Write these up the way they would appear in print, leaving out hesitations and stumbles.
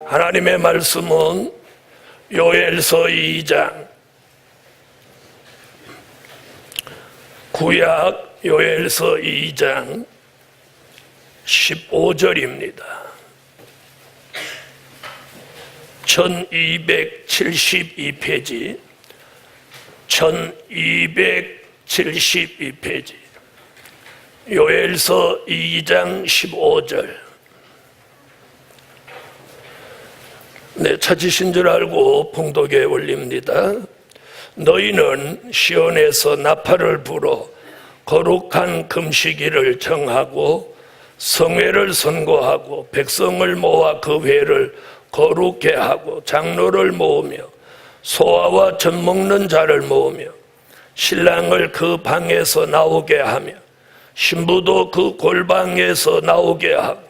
하나님의 말씀은 요엘서 2장, 구약 요엘서 2장 15절입니다. 1272페이지, 1272페이지, 요엘서 2장 15절. 네, 찾으신 줄 알고 봉독에 올립니다. 너희는 시온에서 나팔을 불어 거룩한 금식일을 정하고 성회를 선고하고 백성을 모아 그 회를 거룩해 하고 장로를 모으며 소아와 젖 먹는 자를 모으며 신랑을 그 방에서 나오게 하며 신부도 그 골방에서 나오게 하고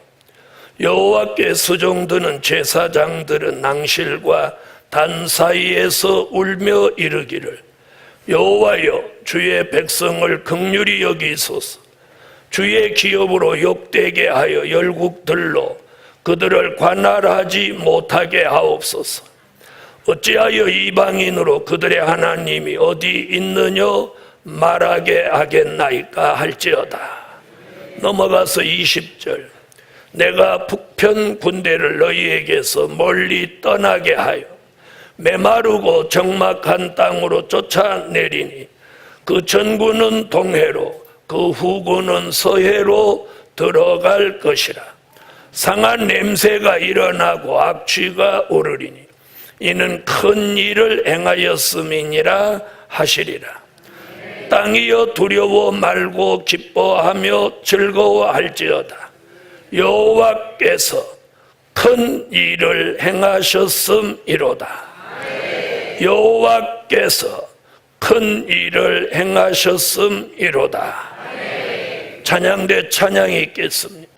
여호와께 수종드는 제사장들은 낭실과 단 사이에서 울며 이르기를 여호와여 주의 백성을 긍휼히 여기소서. 주의 기업으로 욕되게 하여 열국들로 그들을 관할하지 못하게 하옵소서. 어찌하여 이방인으로 그들의 하나님이 어디 있느냐 말하게 하겠나이까 할지어다. 넘어가서 20절. 내가 북편 군대를 너희에게서 멀리 떠나게 하여 메마르고 적막한 땅으로 쫓아내리니 그 전구는 동해로 그 후구는 서해로 들어갈 것이라. 상한 냄새가 일어나고 악취가 오르리니 이는 큰 일을 행하였음이니라 하시리라. 땅이여 두려워 말고 기뻐하며 즐거워할지어다. 여호와께서 큰 일을 행하셨음이로다. 여호와께서 큰 일을 행하셨음이로다. 찬양대 찬양이 있겠습니다.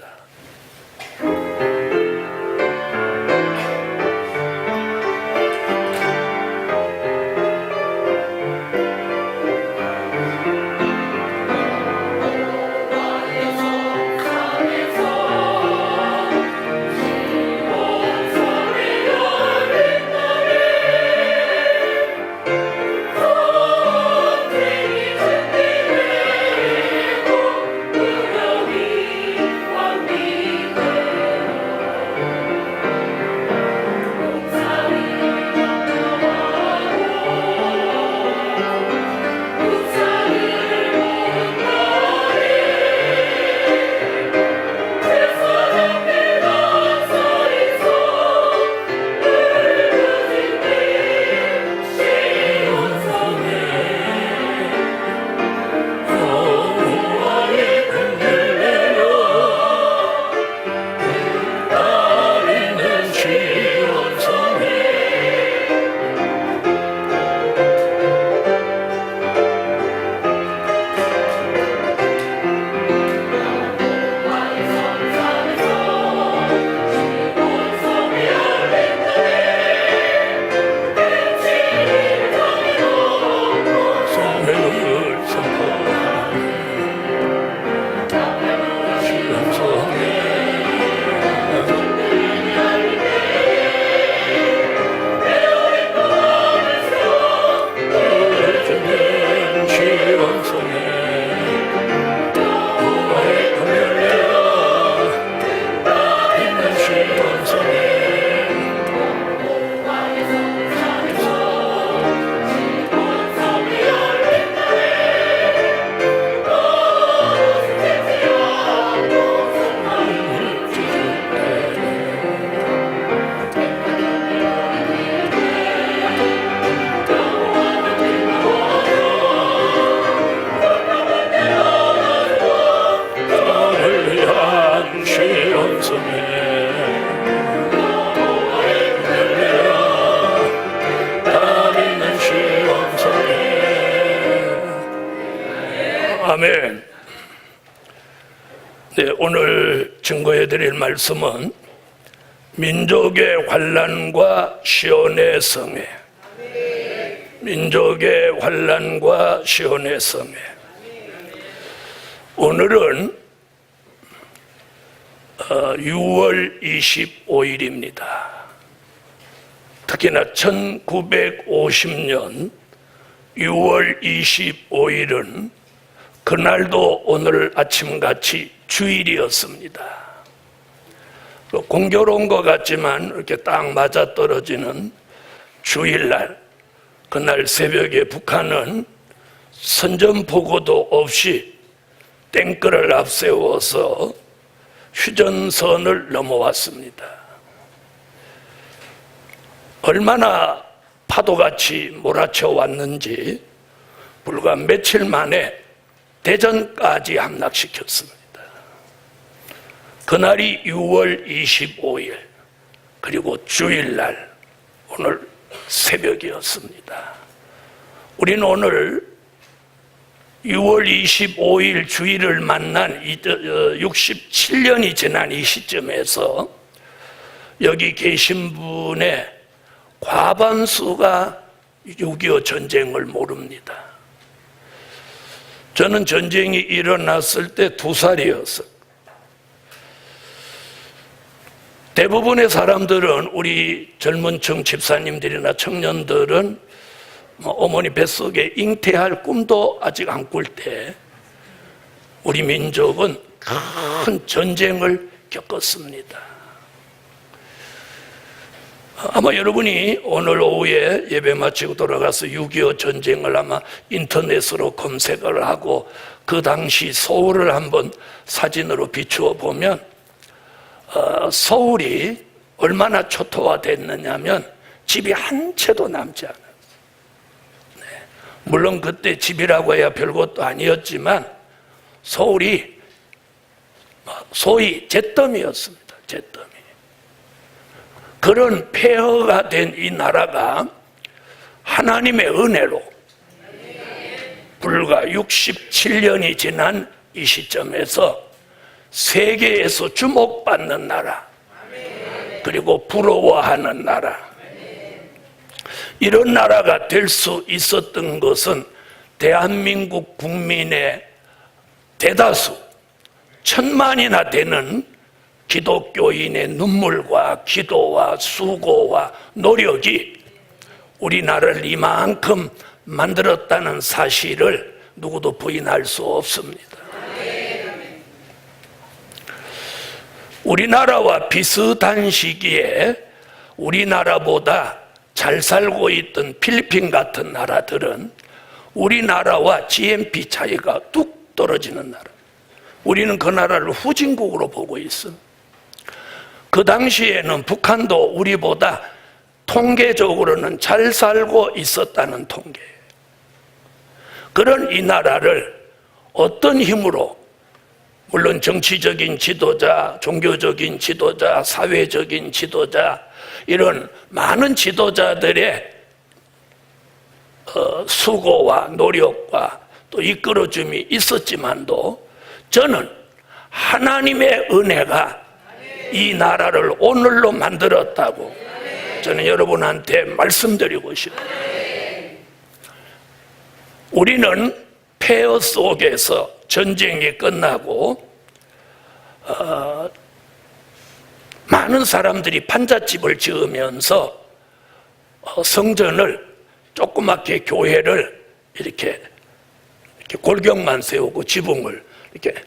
아멘. 네, 오늘 증거해드릴 말씀은 민족의 환난과 시온의 성회. 민족의 환난과 시온의 성회. 오늘은 6월 25일입니다. 특히나 1950년 6월 25일은 그날도 오늘 아침같이 주일이었습니다. 공교로운 것 같지만 이렇게 딱 맞아떨어지는 주일날, 그날 새벽에 북한은 선전포고도 없이 탱크를 앞세워서 휴전선을 넘어왔습니다. 얼마나 파도같이 몰아쳐 왔는지 불과 며칠 만에 대전까지 함락시켰습니다. 그날이 6월 25일, 그리고 주일날 오늘 새벽이었습니다. 우리는 오늘 6월 25일 주일을 만난 67년이 지난 이 시점에서 여기 계신 분의 과반수가 6.25 전쟁을 모릅니다. 저는 전쟁이 일어났을 때 2살이었어요. 대부분의 사람들은, 우리 젊은 층 집사님들이나 청년들은 어머니 뱃속에 잉태할 꿈도 아직 안 꿀 때 우리 민족은 큰 전쟁을 겪었습니다. 아마 여러분이 오늘 오후에 예배 마치고 돌아가서 6.25 전쟁을 아마 인터넷으로 검색을 하고 그 당시 서울을 한번 사진으로 비추어 보면 서울이 얼마나 초토화됐느냐면 집이 한 채도 남지 않아요. 네. 물론 그때 집이라고 해야 별것도 아니었지만 서울이 소위 잿더미였습니다. 잿더미. 그런 폐허가 된 이 나라가 하나님의 은혜로 불과 67년이 지난 이 시점에서 세계에서 주목받는 나라, 그리고 부러워하는 나라, 이런 나라가 될 수 있었던 것은 대한민국 국민의 대다수 1000만이나 되는 기독교인의 눈물과 기도와 수고와 노력이 우리나라를 이만큼 만들었다는 사실을 누구도 부인할 수 없습니다. 우리나라와 비슷한 시기에 우리나라보다 잘 살고 있던 필리핀 같은 나라들은 우리나라와 GNP 차이가 뚝 떨어지는 나라. 우리는 그 나라를 후진국으로 보고 있습니다. 그 당시에는 북한도 우리보다 통계적으로는 잘 살고 있었다는 통계. 그런 이 나라를 어떤 힘으로, 물론 정치적인 지도자, 종교적인 지도자, 사회적인 지도자, 이런 많은 지도자들의 수고와 노력과 또 이끌어줌이 있었지만도 저는 하나님의 은혜가 이 나라를 오늘로 만들었다고 저는 여러분한테 말씀드리고 싶어요. 우리는 폐허 속에서 전쟁이 끝나고 많은 사람들이 판잣집을 지으면서 성전을, 조그맣게 교회를 이렇게 골경만 세우고 지붕을 이렇게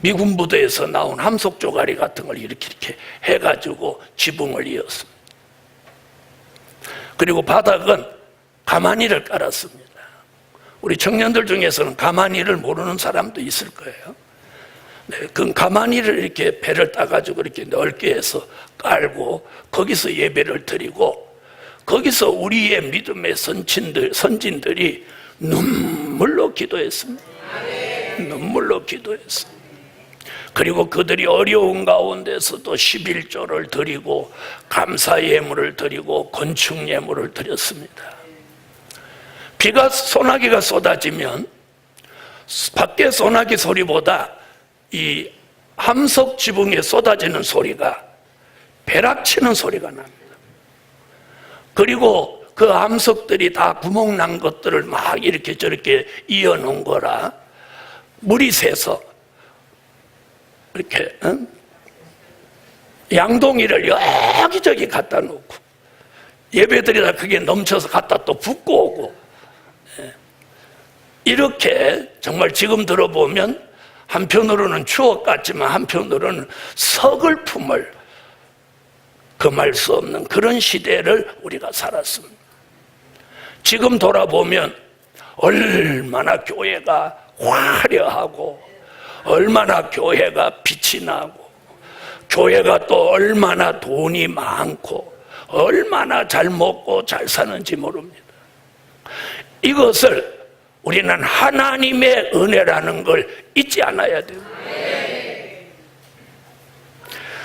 미군 부대에서 나온 함석 조가리 같은 걸 이렇게 해가지고 지붕을 이었습니다. 그리고 바닥은 가마니를 깔았습니다. 우리 청년들 중에서는 가마니를 모르는 사람도 있을 거예요. 네, 그 가마니를 이렇게 배를 따가지고 이렇게 넓게 해서 깔고 거기서 예배를 드리고, 거기서 우리의 믿음의 선진들이 눈물로 기도했습니다. 눈물로 기도했습니다. 그리고 그들이 어려운 가운데서도 11조를 드리고 감사 예물을 드리고 건축 예물을 드렸습니다. 비가, 소나기가 쏟아지면 밖에 소나기 소리보다 이 함석 지붕에 쏟아지는 소리가 벼락치는 소리가 납니다. 그리고 그 함석들이 다 구멍 난 것들을 막 이렇게 저렇게 이어놓은 거라 물이 새서 이렇게 양동이를 여기저기 갖다 놓고 예배드리다 그게 넘쳐서 갖다 또 붓고 오고, 이렇게 정말 지금 들어보면 한편으로는 추억 같지만 한편으로는 서글픔을 금할 수 없는 그런 시대를 우리가 살았습니다. 지금 돌아보면 얼마나 교회가 화려하고 얼마나 교회가 빛이 나고 교회가 또 얼마나 돈이 많고 얼마나 잘 먹고 잘 사는지 모릅니다. 이것을 우리는 하나님의 은혜라는 걸 잊지 않아야 돼요.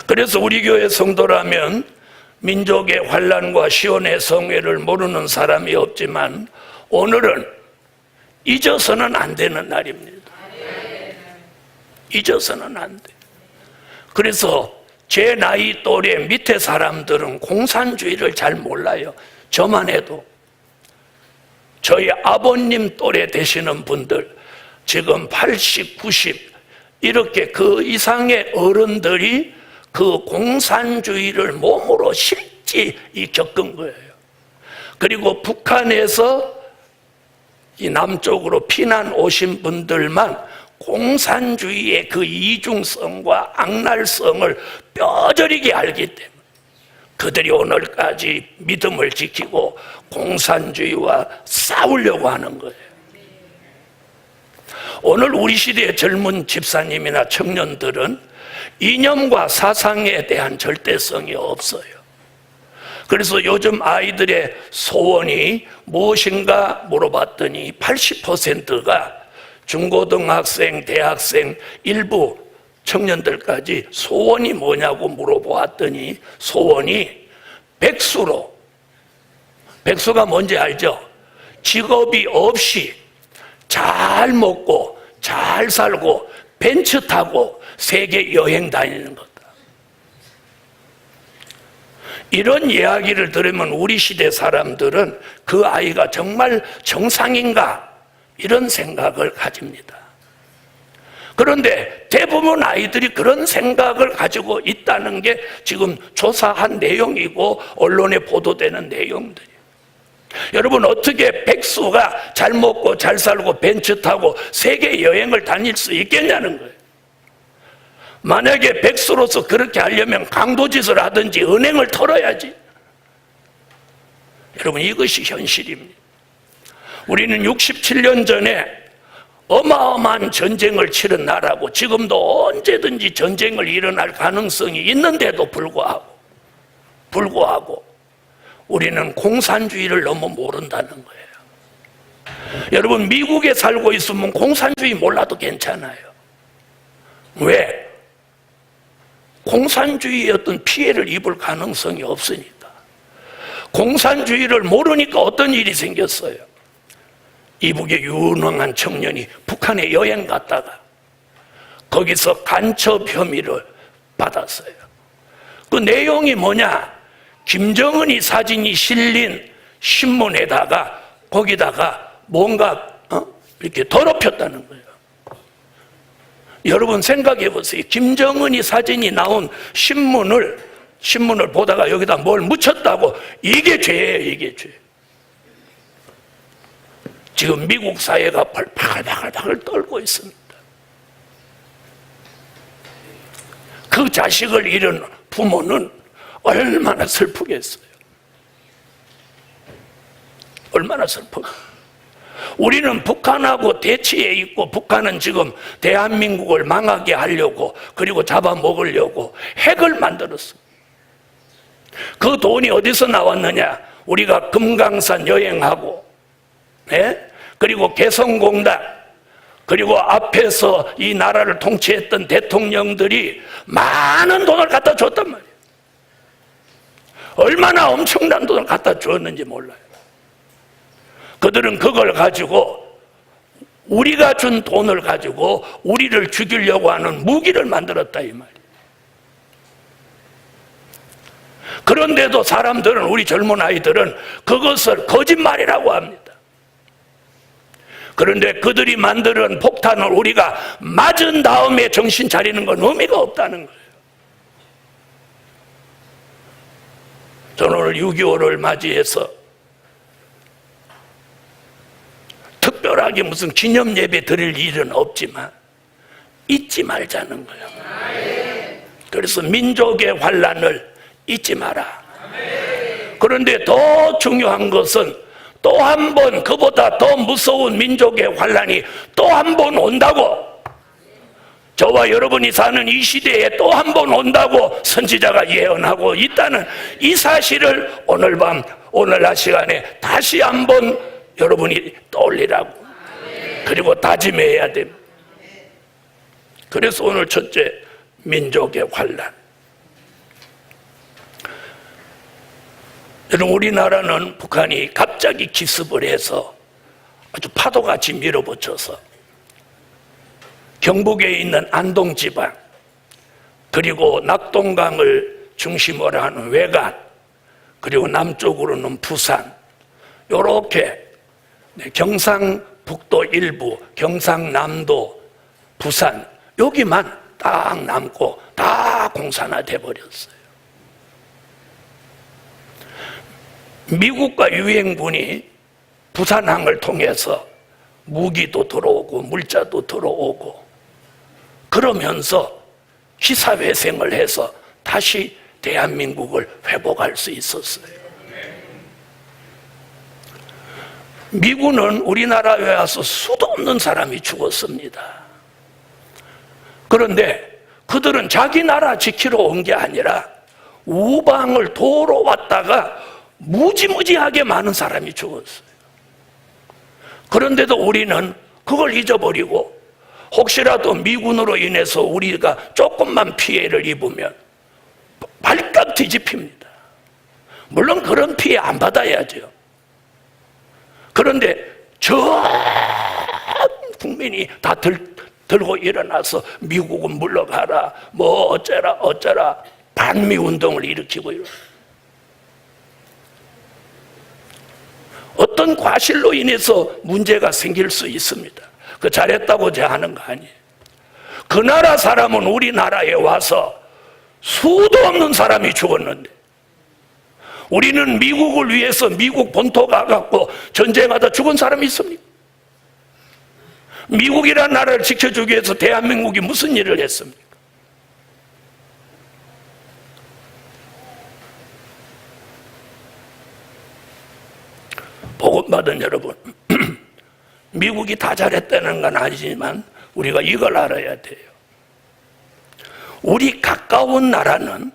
그래서 우리 교회 성도라면 민족의 환난과 시온의 성회를 모르는 사람이 없지만 오늘은 잊어서는 안 되는 날입니다. 잊어서는 안 돼. 그래서 제 나이 또래 밑에 사람들은 공산주의를 잘 몰라요. 저만 해도. 저희 아버님 또래 되시는 분들 지금 80, 90 이렇게 그 이상의 어른들이 그 공산주의를 몸으로 실제 겪은 거예요. 그리고 북한에서 이 남쪽으로 피난 오신 분들만 공산주의의 그 이중성과 악랄성을 뼈저리게 알기 때문에 그들이 오늘까지 믿음을 지키고 공산주의와 싸우려고 하는 거예요. 오늘 우리 시대의 젊은 집사님이나 청년들은 이념과 사상에 대한 절대성이 없어요. 그래서 요즘 아이들의 소원이 무엇인가 물어봤더니 80%가 중고등학생, 대학생, 일부 청년들까지 소원이 뭐냐고 물어보았더니 소원이 백수로, 백수가 뭔지 알죠? 직업이 없이 잘 먹고 잘 살고 벤츠 타고 세계 여행 다니는 거다. 이런 이야기를 들으면 우리 시대 사람들은 그 아이가 정말 정상인가? 이런 생각을 가집니다. 그런데 대부분 아이들이 그런 생각을 가지고 있다는 게 지금 조사한 내용이고 언론에 보도되는 내용들이에요. 여러분, 어떻게 백수가 잘 먹고 잘 살고 벤츠 타고 세계 여행을 다닐 수 있겠냐는 거예요. 만약에 백수로서 그렇게 하려면 강도짓을 하든지 은행을 털어야지. 여러분, 이것이 현실입니다. 우리는 67년 전에 어마어마한 전쟁을 치른 나라고 지금도 언제든지 전쟁을 일어날 가능성이 있는데도 불구하고 우리는 공산주의를 너무 모른다는 거예요. 여러분, 미국에 살고 있으면 공산주의 몰라도 괜찮아요. 왜? 공산주의의 어떤 피해를 입을 가능성이 없으니까. 공산주의를 모르니까 어떤 일이 생겼어요. 이북의 유능한 청년이 북한에 여행 갔다가 거기서 간첩 혐의를 받았어요. 그 내용이 뭐냐? 김정은이 사진이 실린 신문에다가 거기다가 뭔가 이렇게 더럽혔다는 거예요. 여러분 생각해 보세요. 김정은이 사진이 나온 신문을 보다가 여기다 뭘 묻혔다고. 이게 죄예요. 이게 죄. 지금 미국 사회가 발발발발 떨고 있습니다. 그 자식을 잃은 부모는 얼마나 슬프겠어요. 얼마나 슬프겠어요. 우리는 북한하고 대치해 있고 북한은 지금 대한민국을 망하게 하려고 그리고 잡아먹으려고 핵을 만들었습니다. 그 돈이 어디서 나왔느냐? 우리가 금강산 여행하고 그리고 개성공단 그리고 앞에서 이 나라를 통치했던 대통령들이 많은 돈을 갖다 줬단 말이에요. 얼마나 엄청난 돈을 갖다 주었는지 몰라요. 그들은 그걸 가지고 우리가 준 돈을 가지고 우리를 죽이려고 하는 무기를 만들었다 이 말이에요. 그런데도 사람들은, 우리 젊은 아이들은 그것을 거짓말이라고 합니다. 그런데 그들이 만드는 폭탄을 우리가 맞은 다음에 정신 차리는 건 의미가 없다는 거예요. 저는 오늘 6.25를 맞이해서 특별하게 무슨 기념 예배 드릴 일은 없지만 잊지 말자는 거예요. 그래서 민족의 환란을 잊지 마라. 그런데 더 중요한 것은 또 한 번 그보다 더 무서운 민족의 환란이 또 한 번 온다고, 저와 여러분이 사는 이 시대에 또 한 번 온다고 선지자가 예언하고 있다는 이 사실을 오늘 밤 오늘 낮 시간에 다시 한번 여러분이 떠올리라고, 그리고 다짐해야 됩니다. 그래서 오늘 첫째, 민족의 환란. 여러분, 우리나라는 북한이 갑자기 기습을 해서 아주 파도같이 밀어붙여서 경북에 있는 안동 지방, 그리고 낙동강을 중심으로 하는 외관, 그리고 남쪽으로는 부산, 요렇게 경상북도 일부, 경상남도, 부산, 여기만 딱 남고 다 공산화돼 버렸어요. 미국과 유엔군이 부산항을 통해서 무기도 들어오고 물자도 들어오고 그러면서 시사회생을 해서 다시 대한민국을 회복할 수 있었어요. 미군은 우리나라에 와서 수도 없는 사람이 죽었습니다. 그런데 그들은 자기 나라 지키러 온 게 아니라 우방을 도로 왔다가 무지무지하게 많은 사람이 죽었어요. 그런데도 우리는 그걸 잊어버리고 혹시라도 미군으로 인해서 우리가 조금만 피해를 입으면 발칵 뒤집힙니다. 물론 그런 피해 안 받아야죠. 그런데 전 국민이 다 들고 일어나서 미국은 물러가라, 뭐 어쩌라 반미 운동을 일으키고 이러고, 어떤 과실로 인해서 문제가 생길 수 있습니다. 그 잘했다고 제하는 거 아니에요. 그 나라 사람은 우리나라에 와서 수도 없는 사람이 죽었는데, 우리는 미국을 위해서 미국 본토 가갖고 전쟁하다 죽은 사람이 있습니까? 미국이라는 나라를 지켜주기 위해서 대한민국이 무슨 일을 했습니까? 복음받은 여러분, 미국이 다 잘했다는 건 아니지만 우리가 이걸 알아야 돼요. 우리 가까운 나라는,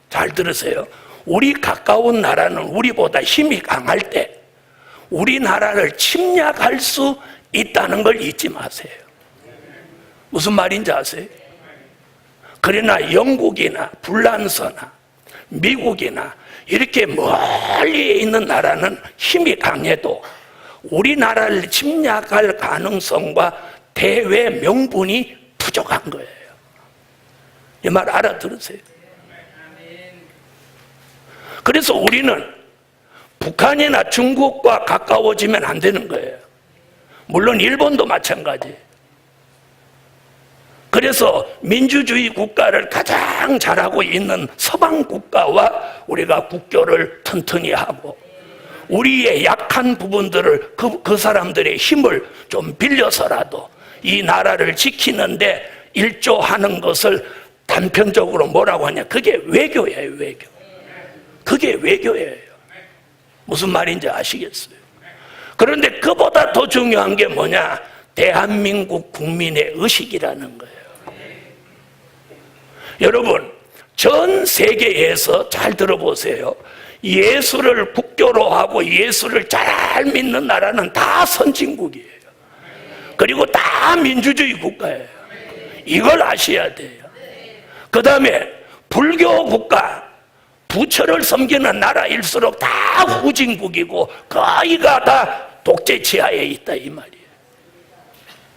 잘 들으세요, 우리 가까운 나라는 우리보다 힘이 강할 때 우리나라를 침략할 수 있다는 걸 잊지 마세요. 무슨 말인지 아세요? 그러나 영국이나 불란서나 미국이나 이렇게 멀리 있는 나라는 힘이 강해도 우리나라를 침략할 가능성과 대외 명분이 부족한 거예요. 이 말 알아들으세요? 그래서 우리는 북한이나 중국과 가까워지면 안 되는 거예요. 물론 일본도 마찬가지예요. 그래서 민주주의 국가를 가장 잘하고 있는 서방 국가와 우리가 국교를 튼튼히 하고, 우리의 약한 부분들을 그 사람들의 힘을 좀 빌려서라도 이 나라를 지키는데 일조하는 것을 단편적으로 뭐라고 하냐, 그게 외교예요. 외교. 그게 외교예요. 무슨 말인지 아시겠어요? 그런데 그보다 더 중요한 게 뭐냐, 대한민국 국민의 의식이라는 거예요. 여러분, 전 세계에서 잘 들어보세요. 예수를 국교로 하고 예수를 잘 믿는 나라는 다 선진국이에요. 그리고 다 민주주의 국가예요. 이걸 아셔야 돼요. 그 다음에 불교 국가, 부처를 섬기는 나라일수록 다 후진국이고 거의가 다 독재 지하에 있다, 이 말이에요.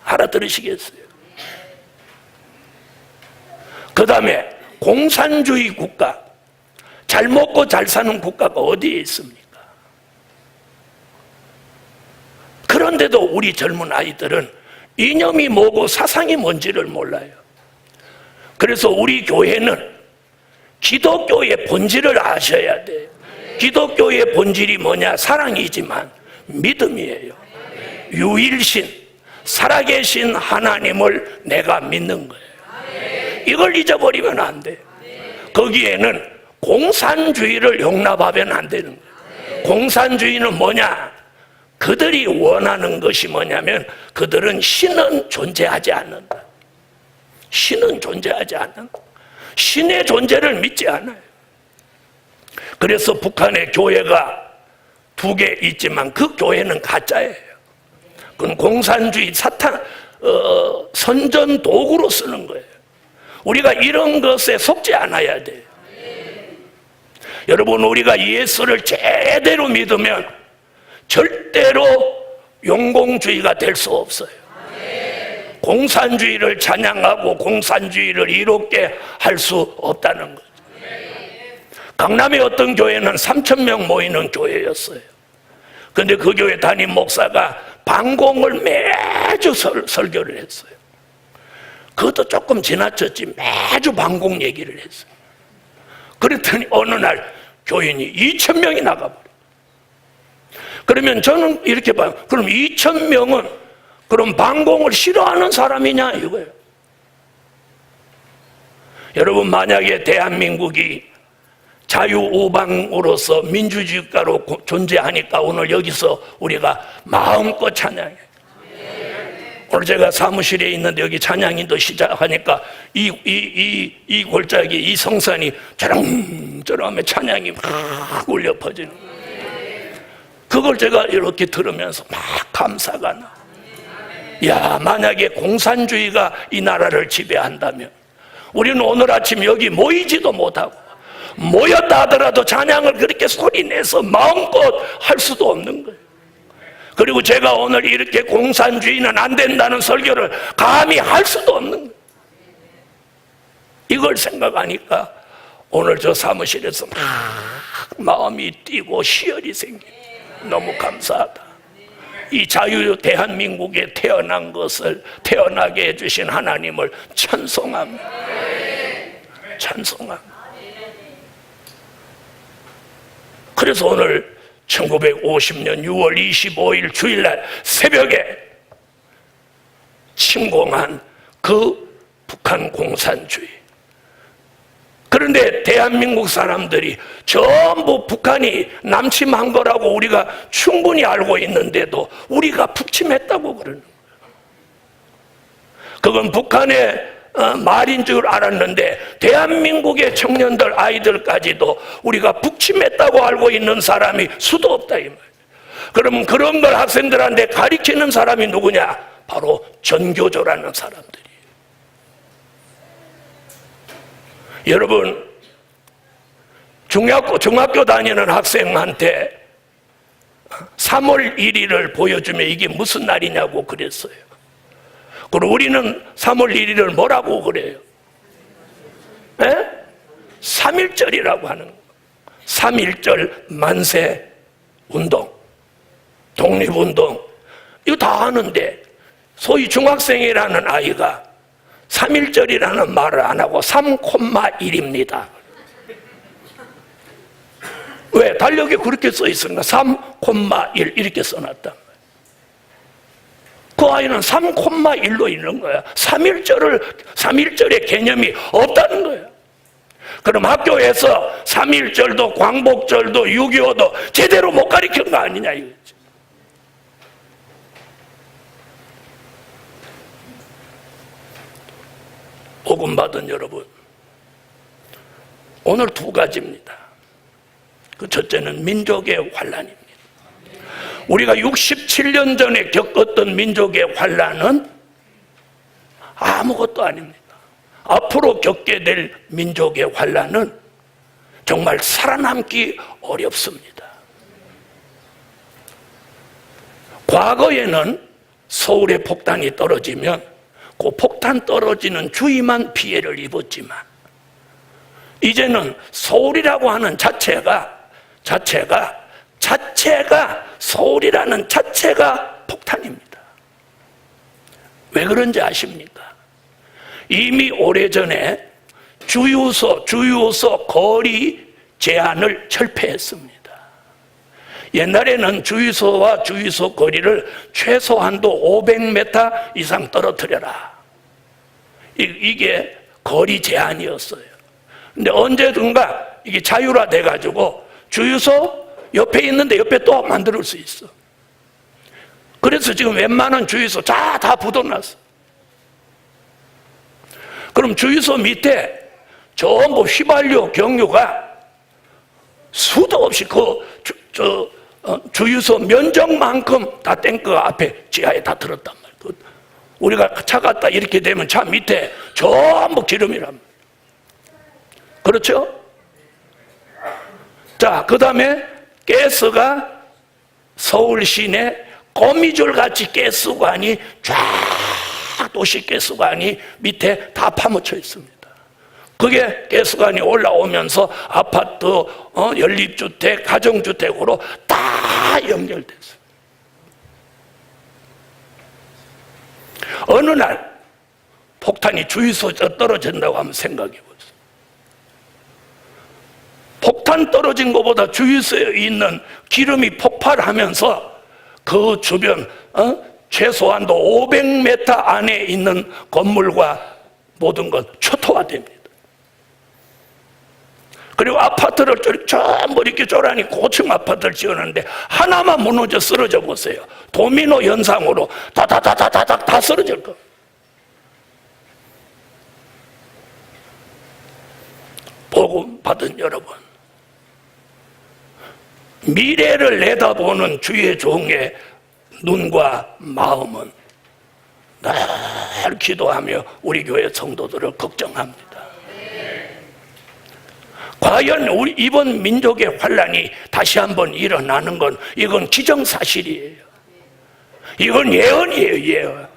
알아들으시겠어요? 그 다음에 공산주의 국가, 잘 먹고 잘 사는 국가가 어디에 있습니까? 그런데도 우리 젊은 아이들은 이념이 뭐고 사상이 뭔지를 몰라요. 그래서 우리 교회는 기독교의 본질을 아셔야 돼요. 기독교의 본질이 뭐냐? 사랑이지만 믿음이에요. 유일신, 살아계신 하나님을 내가 믿는 거예요. 이걸 잊어버리면 안 돼. 거기에는 공산주의를 용납하면 안 되는 거예요. 공산주의는 뭐냐? 그들이 원하는 것이 뭐냐면 그들은 신은 존재하지 않는다. 신은 존재하지 않는다. 신의 존재를 믿지 않아요. 그래서 북한의 교회가 2개 있지만 그 교회는 가짜예요. 그건 공산주의 사탄 선전 도구로 쓰는 거예요. 우리가 이런 것에 속지 않아야 돼요. 여러분, 우리가 예수를 제대로 믿으면 절대로 용공주의가 될 수 없어요. 공산주의를 찬양하고 공산주의를 이롭게 할 수 없다는 거죠. 강남의 어떤 교회는 3,000명 모이는 교회였어요. 그런데 그 교회 담임 목사가 방공을 매주 설교를 했어요. 그것도 조금 지나쳤지 매주 방공 얘기를 했어요. 그랬더니 어느 날 교인이 2,000명이 나가버려요. 그러면 저는 이렇게 봐요. 그럼 2,000명은 그럼 방공을 싫어하는 사람이냐 이거예요. 여러분, 만약에 대한민국이 자유우방으로서 민주주의국가로 존재하니까 오늘 여기서 우리가 마음껏 찬양해요. 오늘 제가 사무실에 있는데 여기 찬양인도 시작하니까 이 골짜기, 이 성산이 저렁저렁하며 찬양이 막 울려 퍼지는 거예요. 그걸 제가 이렇게 들으면서 막 감사가 나. 야, 만약에 공산주의가 이 나라를 지배한다면 우리는 오늘 아침 여기 모이지도 못하고 모였다 하더라도 찬양을 그렇게 소리내서 마음껏 할 수도 없는 거예요. 그리고 제가 오늘 이렇게 공산주의는 안 된다는 설교를 감히 할 수도 없는 거예요. 이걸 생각하니까 오늘 저 사무실에서 막 마음이 뛰고 희열이 생겨요. 너무 감사하다. 이 자유 대한민국에 태어난 것을 태어나게 해주신 하나님을 찬송합니다. 찬송합니다. 그래서 오늘 1950년 6월 25일 주일날 새벽에 침공한 그 북한 공산주의. 그런데 대한민국 사람들이 전부 북한이 남침한 거라고 우리가 충분히 알고 있는데도 우리가 북침했다고 그러는 거예요. 그건 북한의 말인 줄 알았는데 대한민국의 청년들, 아이들까지도 우리가 북침했다고 알고 있는 사람이 수도 없다 이 말이에요. 그러면 그런 걸 학생들한테 가르치는 사람이 누구냐? 바로 전교조라는 사람들이에요. 여러분, 중학교 다니는 학생한테 3월 1일을 보여주면 이게 무슨 날이냐고 그랬어요. 그리고 우리는 3월 1일을 뭐라고 그래요? 3.1절이라고 하는 거예요. 3.1절 만세 운동, 독립운동, 이거 다 하는데 소위 중학생이라는 아이가 3.1절이라는 말을 안 하고 3,1입니다. 왜? 달력에 그렇게 써 있으니까 3,1 이렇게 써놨단 말이에요. 그 아이는 3,1로 있는 거야. 3.1절의 개념이 없다는 거예요. 그럼 학교에서 3.1절도 광복절도 6.25도 제대로 못 가르친 거 아니냐 이거지. 복음 받은 여러분, 오늘 2가지입니다. 그 첫째는 민족의 환난입니다. 우리가 67년 전에 겪었던 민족의 환난은 아무것도 아닙니다. 앞으로 겪게 될 민족의 환난은 정말 살아남기 어렵습니다. 과거에는 서울에 폭탄이 떨어지면 그 폭탄 떨어지는 주위만 피해를 입었지만 이제는 서울이라고 하는 자체가 서울이라는 자체가 폭탄입니다. 왜 그런지 아십니까? 이미 오래전에 주유소 거리 제한을 철폐했습니다. 옛날에는 주유소와 주유소 거리를 최소한도 500m 이상 떨어뜨려라. 이게 거리 제한이었어요. 근데 언제든가 이게 자율화돼 가지고 주유소 옆에 있는데 옆에 또 만들 수 있어. 그래서 지금 웬만한 주유소 다 붙어놨어. 그럼 주유소 밑에 전부 휘발유 경유가 수도 없이 주유소 면적만큼 다 탱크 앞에 지하에 다 들었단 말이야. 우리가 차 갔다 이렇게 되면 차 밑에 전부 기름이란 말이야. 그렇죠? 자, 그 다음에 가스가 서울 시내 거미줄 같이 가스관이 쫙 도시 가스관이 밑에 다 파묻혀 있습니다. 그게 가스관이 올라오면서 아파트, 연립주택, 가정주택으로 다 연결됐어요. 어느 날 폭탄이 주유소에 떨어진다고 한번 생각해 보세요. 폭탄 떨어진 것보다 주유소에 있는 기름이 폭발하면서 그 주변 최소한도 500m 안에 있는 건물과 모든 것 초토화됩니다. 그리고 아파트를 전부 이렇게 쪼라니 고층 아파트를 지었는데 하나만 무너져 쓰러져 보세요. 도미노 현상으로 다다다다다닥 다 쓰러질 겁니다. 복음 받은 여러분, 미래를 내다보는 주의 종의 눈과 마음은 늘 기도하며 우리 교회 성도들을 걱정합니다. 과연 우리 이번 민족의 환란이 다시 한번 일어나는 건 이건 기정사실이에요. 이건 예언이에요, 예언.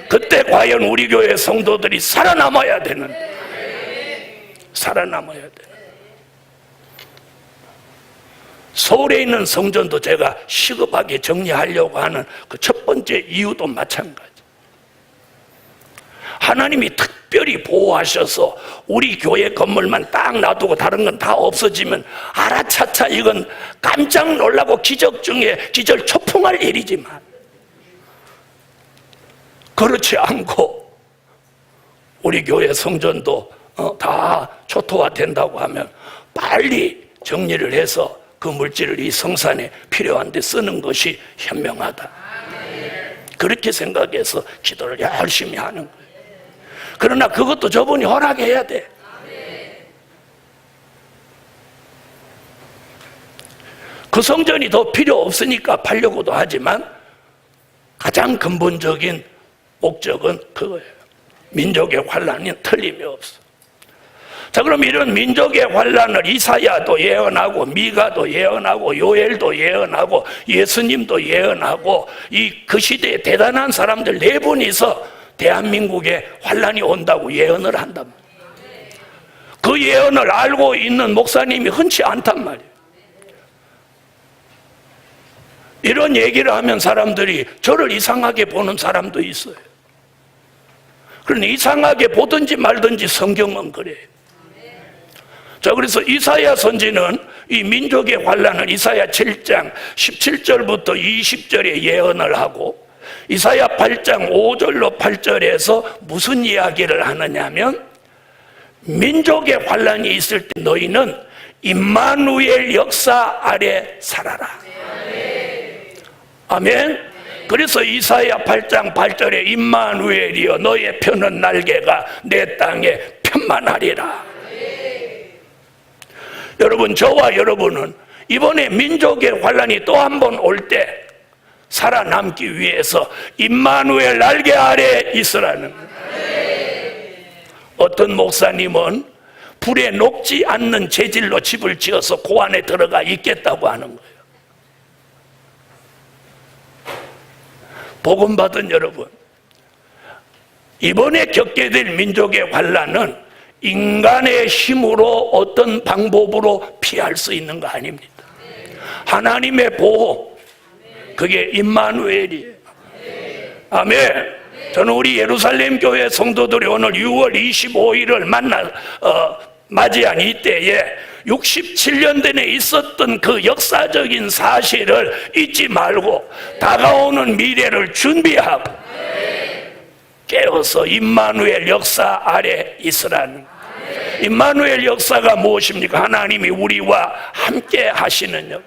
그때 과연 우리 교회 성도들이 살아남아야 되는, 살아남아야 되는. 서울에 있는 성전도 제가 시급하게 정리하려고 하는 그 첫 번째 이유도 마찬가지. 하나님이 특별히 보호하셔서 우리 교회 건물만 딱 놔두고 다른 건 다 없어지면 알아차차 이건 깜짝 놀라고 기적 중에 기절 초풍할 일이지만, 그렇지 않고 우리 교회 성전도 다 초토화된다고 하면 빨리 정리를 해서 그 물질을 이 성산에 필요한 데 쓰는 것이 현명하다. 그렇게 생각해서 기도를 열심히 하는 거예요. 그러나 그것도 저분이 허락해야 돼. 그 성전이 더 필요 없으니까 팔려고도 하지만 가장 근본적인 목적은 그거예요. 민족의 환란이 틀림이 없어. 자, 그럼 이런 민족의 환란을 이사야도 예언하고 미가도 예언하고 요엘도 예언하고 예수님도 예언하고 그 시대에 대단한 사람들 네 분이서 대한민국에 환란이 온다고 예언을 한단 말이에요. 그 예언을 알고 있는 목사님이 흔치 않단 말이에요. 이런 얘기를 하면 사람들이 저를 이상하게 보는 사람도 있어요. 그러니 이상하게 보든지 말든지 성경은 그래요. 자, 그래서 이사야 선지는 이 민족의 환란을 이사야 7장 17절부터 20절에 예언을 하고, 이사야 8장 5절로 8절에서 무슨 이야기를 하느냐면, 민족의 환란이 있을 때 너희는 임마누엘 역사 아래 살아라. 아멘. 그래서 이사야 8장 8절에 임마누엘이여 너의 편은 날개가 내 땅에 편만하리라. 여러분, 저와 여러분은 이번에 민족의 환란이 또 한 번 올 때 살아남기 위해서 임마누엘 날개 아래 있으라는 거예요. 어떤 목사님은 불에 녹지 않는 재질로 집을 지어서 그 안에 들어가 있겠다고 하는 거예요. 복음 받은 여러분, 이번에 겪게 될 민족의 환란은 인간의 힘으로 어떤 방법으로 피할 수 있는 거 아닙니다. 하나님의 보호, 그게 임마누엘이에요. 아멘. 저는 우리 예루살렘 교회 성도들이 오늘 6월 25일을 맞이한 이때에 67년 전에 있었던 그 역사적인 사실을 잊지 말고 다가오는 미래를 준비하고 깨어서 임마누엘 역사 아래 있으라는. 임마누엘 역사가 무엇입니까? 하나님이 우리와 함께 하시는 역.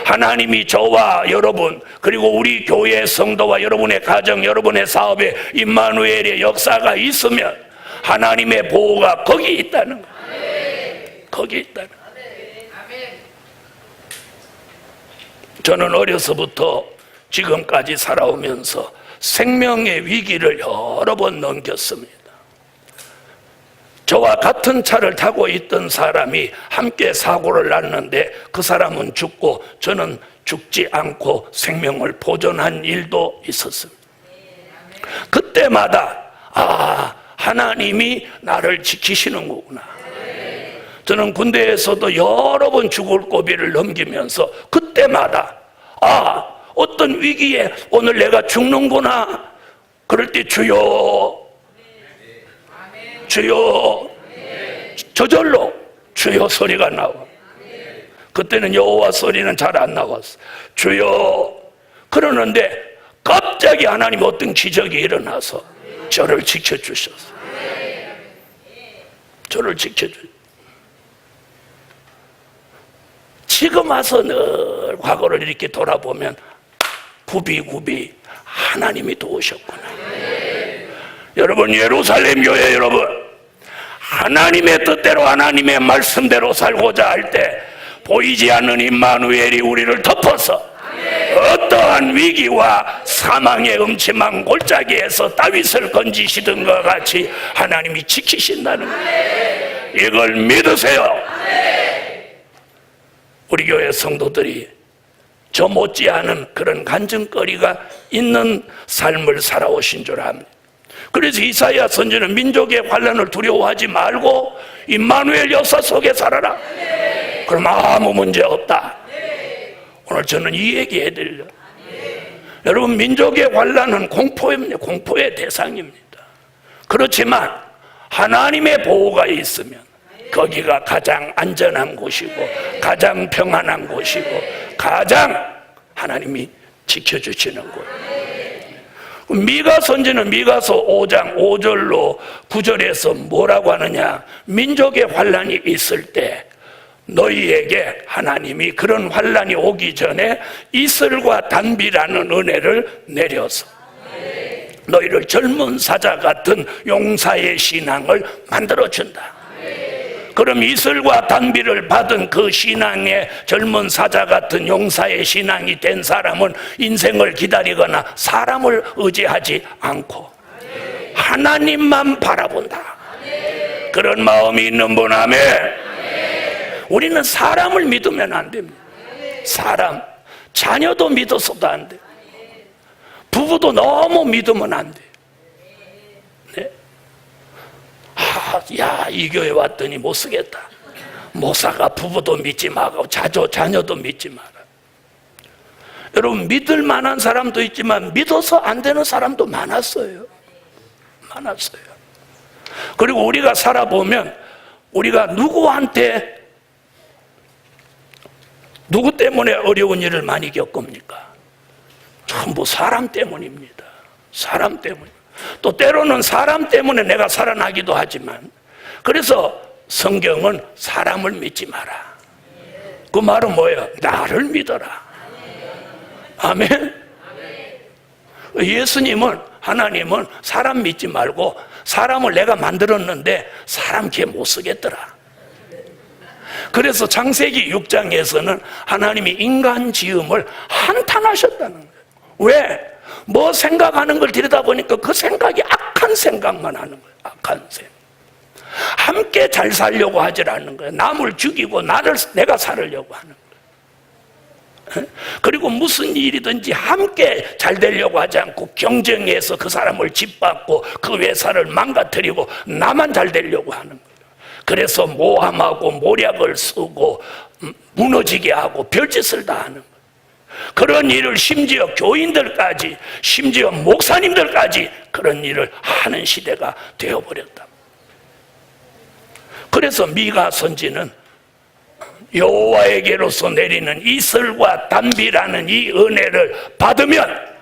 하나님이 저와 여러분 그리고 우리 교회 성도와 여러분의 가정, 여러분의 사업에 임마누엘의 역사가 있으면 하나님의 보호가 거기 있다는 거예요. 거기 있다는 거예요. 저는 어려서부터 지금까지 살아오면서 생명의 위기를 여러 번 넘겼습니다. 저와 같은 차를 타고 있던 사람이 함께 사고를 났는데 그 사람은 죽고 저는 죽지 않고 생명을 보존한 일도 있었습니다. 그때마다 하나님이 나를 지키시는 거구나. 저는 군대에서도 여러 번 죽을 고비를 넘기면서 그때마다 어떤 위기에 오늘 내가 죽는구나. 그럴 때 주여 주여, 저절로 주여 소리가 나와. 그때는 여호와 소리는 잘 안 나왔어. 주여 그러는데 갑자기 하나님 어떤 기적이 일어나서 저를 지켜주셨어. 저를 지켜주셨어. 지금 와서 늘 과거를 이렇게 돌아보면 굽이굽이 하나님이 도우셨구나. 여러분, 예루살렘 교회 여러분, 하나님의 뜻대로 하나님의 말씀대로 살고자 할 때 보이지 않는 임마누엘이 우리를 덮어서 어떠한 위기와 사망의 음침한 골짜기에서 다윗을 건지시던 것 같이 하나님이 지키신다는 거예요. 이걸 믿으세요. 우리 교회 성도들이 저 못지않은 그런 간증거리가 있는 삶을 살아오신 줄 압니다. 그래서 이사야 선지는 민족의 환난을 두려워하지 말고 임마누엘 역사 속에 살아라. 그럼 아무 문제 없다. 오늘 저는 이 얘기 해드려요. 여러분, 민족의 환난은 공포입니다. 공포의 대상입니다. 그렇지만 하나님의 보호가 있으면 거기가 가장 안전한 곳이고 가장 평안한 곳이고 가장 하나님이 지켜주시는 곳. 미가 선지는 미가서 5장 5절로 9절에서 뭐라고 하느냐, 민족의 환난이 있을 때 너희에게 하나님이 그런 환난이 오기 전에 이슬과 단비라는 은혜를 내려서 너희를 젊은 사자 같은 용사의 신앙을 만들어준다. 그럼 이슬과 단비를 받은 그 신앙의 젊은 사자 같은 용사의 신앙이 된 사람은 인생을 기다리거나 사람을 의지하지 않고 하나님만 바라본다. 그런 마음이 있는 분 아멘. 우리는 사람을 믿으면 안 됩니다. 사람, 자녀도 믿어서도 안 돼. 부부도 너무 믿으면 안 돼. 네? 이 교회 왔더니 못 쓰겠다. 목사가 부부도 믿지 말고 자녀도 믿지 마라. 여러분, 믿을 만한 사람도 있지만 믿어서 안 되는 사람도 많았어요. 그리고 우리가 살아보면 우리가 누구 때문에 어려운 일을 많이 겪습니까? 전부 사람 때문입니다. 사람 때문. 또 때로는 사람 때문에 내가 살아나기도 하지만, 그래서 성경은 사람을 믿지 마라. 그 말은 뭐예요? 나를 믿어라. 아멘. 예수님은, 하나님은 사람 믿지 말고 사람을 내가 만들었는데 사람 걔 못 쓰겠더라. 그래서 창세기 6장에서는 하나님이 인간 지음을 한탄하셨다는 거예요. 왜? 뭐 생각하는 걸 들여다보니까 그 생각이 악한 생각만 하는 거예요. 악한 생각. 함께 잘 살려고 하지 않는 거예요. 남을 죽이고 내가 살으려고 하는 거예요. 그리고 무슨 일이든지 함께 잘 되려고 하지 않고 경쟁해서 그 사람을 짓밟고 그 회사를 망가뜨리고 나만 잘 되려고 하는 거예요. 그래서 모함하고 모략을 쓰고 무너지게 하고 별짓을 다 하는 거예요. 그런 일을 심지어 교인들까지, 심지어 목사님들까지 그런 일을 하는 시대가 되어버렸다. 그래서 미가 선지는 여호와에게로서 내리는 이슬과 단비라는 이 은혜를 받으면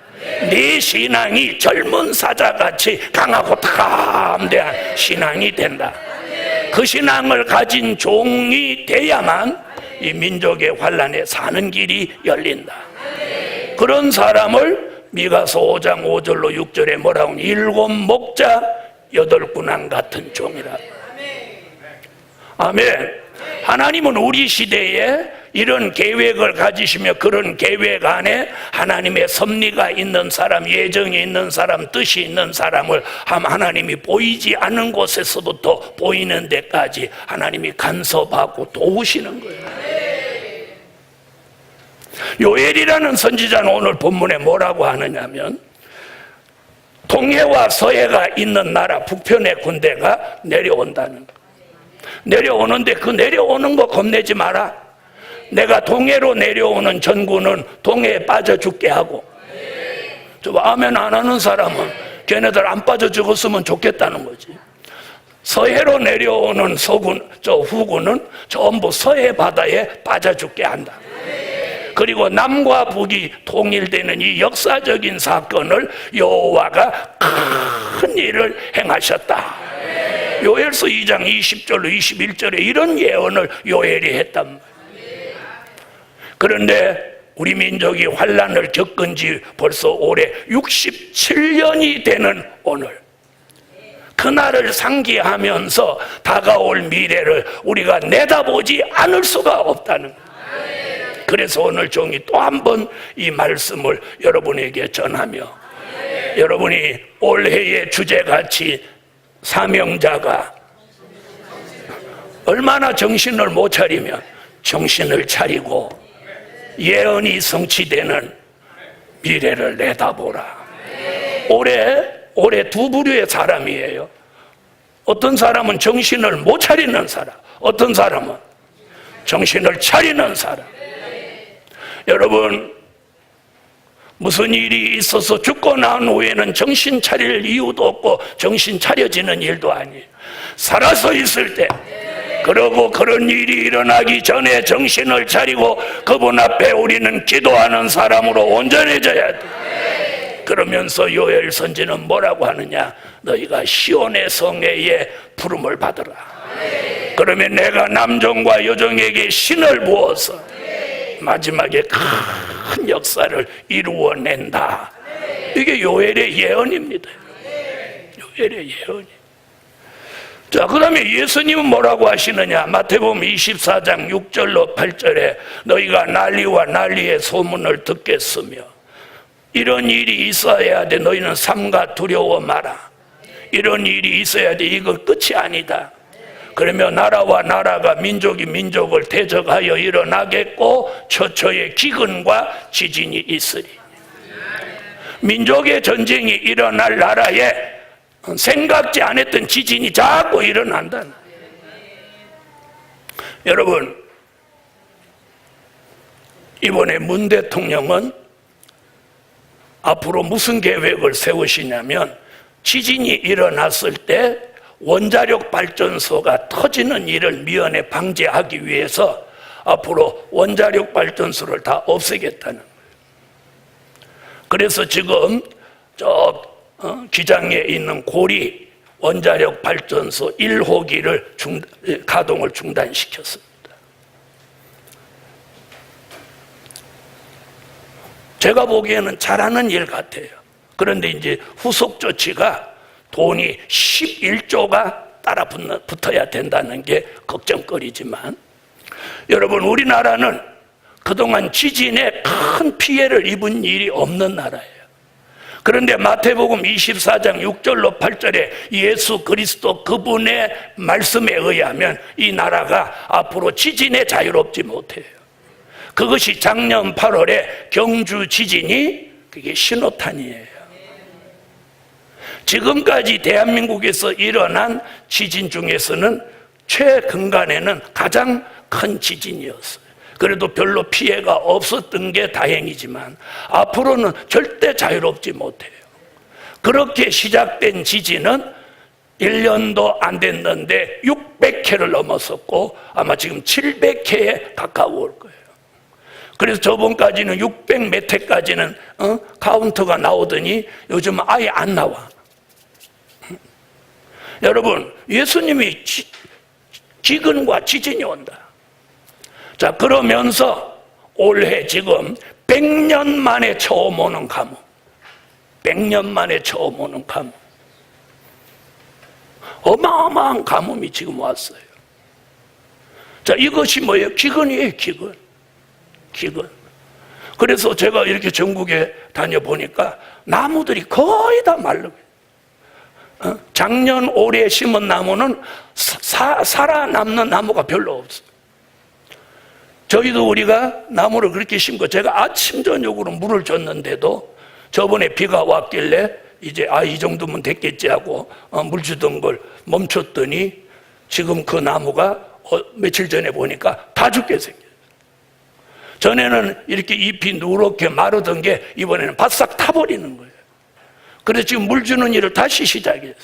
네 신앙이 젊은 사자같이 강하고 담대한 신앙이 된다. 그 신앙을 가진 종이 돼야만 이 민족의 환난에 사는 길이 열린다. 그런 사람을 미가서 5장 5절로 6절에 뭐라고 하니? 7 목자 8 군왕 같은 종이라. 아멘. 하나님은 우리 시대에 이런 계획을 가지시며 그런 계획 안에 하나님의 섭리가 있는 사람, 예정이 있는 사람, 뜻이 있는 사람을 하나님이 보이지 않는 곳에서부터 보이는 데까지 하나님이 간섭하고 도우시는 거예요. 요엘이라는 선지자는 오늘 본문에 뭐라고 하느냐면, 동해와 서해가 있는 나라 북편의 군대가 내려온다는 거. 내려오는데 그 내려오는 거 겁내지 마라. 내가 동해로 내려오는 전군은 동해에 빠져 죽게 하고, 저 아멘 안 하는 사람은 걔네들 안 빠져 죽었으면 좋겠다는 거지. 서해로 내려오는 서군, 저 후군은 전부 서해 바다에 빠져 죽게 한다. 그리고 남과 북이 통일되는 이 역사적인 사건을 여호와가 큰 일을 행하셨다. 요엘서 2장 20절로 21절에 이런 예언을 요엘이 했단 말이에요. 그런데 우리 민족이 환난을 겪은 지 벌써 올해 67년이 되는 오늘, 그날을 상기하면서 다가올 미래를 우리가 내다보지 않을 수가 없다는 거예요. 그래서 오늘 종이 또 한 번 이 말씀을 여러분에게 전하며, 여러분이 올해의 주제같이 사명자가 얼마나 정신을 못 차리면 정신을 차리고 예언이 성취되는 미래를 내다보라. 올해 두 부류의 사람이에요. 어떤 사람은 정신을 못 차리는 사람, 어떤 사람은 정신을 차리는 사람. 여러분, 무슨 일이 있어서 죽고 난 후에는 정신 차릴 이유도 없고 정신 차려지는 일도 아니에요. 살아서 있을 때, 그러고 그런 일이 일어나기 전에 정신을 차리고 그분 앞에 우리는 기도하는 사람으로 온전해져야 돼. 그러면서 요엘 선지는 뭐라고 하느냐? 너희가 시온의 성회에 부름을 받으라. 그러면 내가 남종과 여종에게 신을 부어서 마지막에 큰 역사를 이루어낸다. 이게 요엘의 예언입니다. 요엘의 예언이. 자, 그 다음에 예수님은 뭐라고 하시느냐? 마태복음 24장 6절로 8절에 너희가 난리와 난리의 소문을 듣겠으며 이런 일이 있어야 돼. 너희는 삼가 두려워 마라. 이런 일이 있어야 돼. 이거 끝이 아니다. 그러면 나라와 나라가 민족이 민족을 대적하여 일어나겠고 처처의 기근과 지진이 있으리. 민족의 전쟁이 일어날 나라에 생각지 않았던 지진이 자꾸 일어난다. 여러분, 이번에 문 대통령은 앞으로 무슨 계획을 세우시냐면, 지진이 일어났을 때 원자력 발전소가 터지는 일을 미연에 방지하기 위해서 앞으로 원자력 발전소를 다 없애겠다는 거예요. 그래서 지금 저 기장에 있는 고리 원자력 발전소 1호기를 가동을 중단시켰습니다. 제가 보기에는 잘하는 일 같아요. 그런데 이제 후속 조치가 돈이 11조가 따라 붙어야 된다는 게 걱정거리지만, 여러분, 우리나라는 그동안 지진에 큰 피해를 입은 일이 없는 나라예요. 그런데 마태복음 24장 6절로 8절에 예수 그리스도 그분의 말씀에 의하면 이 나라가 앞으로 지진에 자유롭지 못해요. 그것이 작년 8월에 경주 지진이 그게 신호탄이에요. 지금까지 대한민국에서 일어난 지진 중에서는 최근간에는 가장 큰 지진이었어요. 그래도 별로 피해가 없었던 게 다행이지만 앞으로는 절대 자유롭지 못해요. 그렇게 시작된 지진은 1년도 안 됐는데 600회를 넘었었고 아마 지금 700회에 가까울 거예요. 그래서 저번까지는 600 몇 회까지는 카운트가 나오더니 요즘 아예 안 나와. 여러분, 예수님이 기근과 지진이 온다. 자, 그러면서 올해 지금 100년 만에 처음 오는 가뭄. 100년 만에 처음 오는 가뭄. 어마어마한 가뭄이 지금 왔어요. 자, 이것이 뭐예요? 기근이에요, 기근. 기근. 그래서 제가 이렇게 전국에 다녀보니까 나무들이 거의 다 말라요. 작년, 올해 심은 나무는 살아남는 나무가 별로 없어요. 저희도 우리가 나무를 그렇게 심고 제가 아침, 저녁으로 물을 줬는데도 저번에 비가 왔길래 이제 이 정도면 됐겠지 하고 물 주던 걸 멈췄더니 지금 그 나무가 며칠 전에 보니까 다 죽게 생겼어요. 전에는 이렇게 잎이 누렇게 마르던 게 이번에는 바싹 타버리는 거예요. 그래서 지금 물 주는 일을 다시 시작했어요.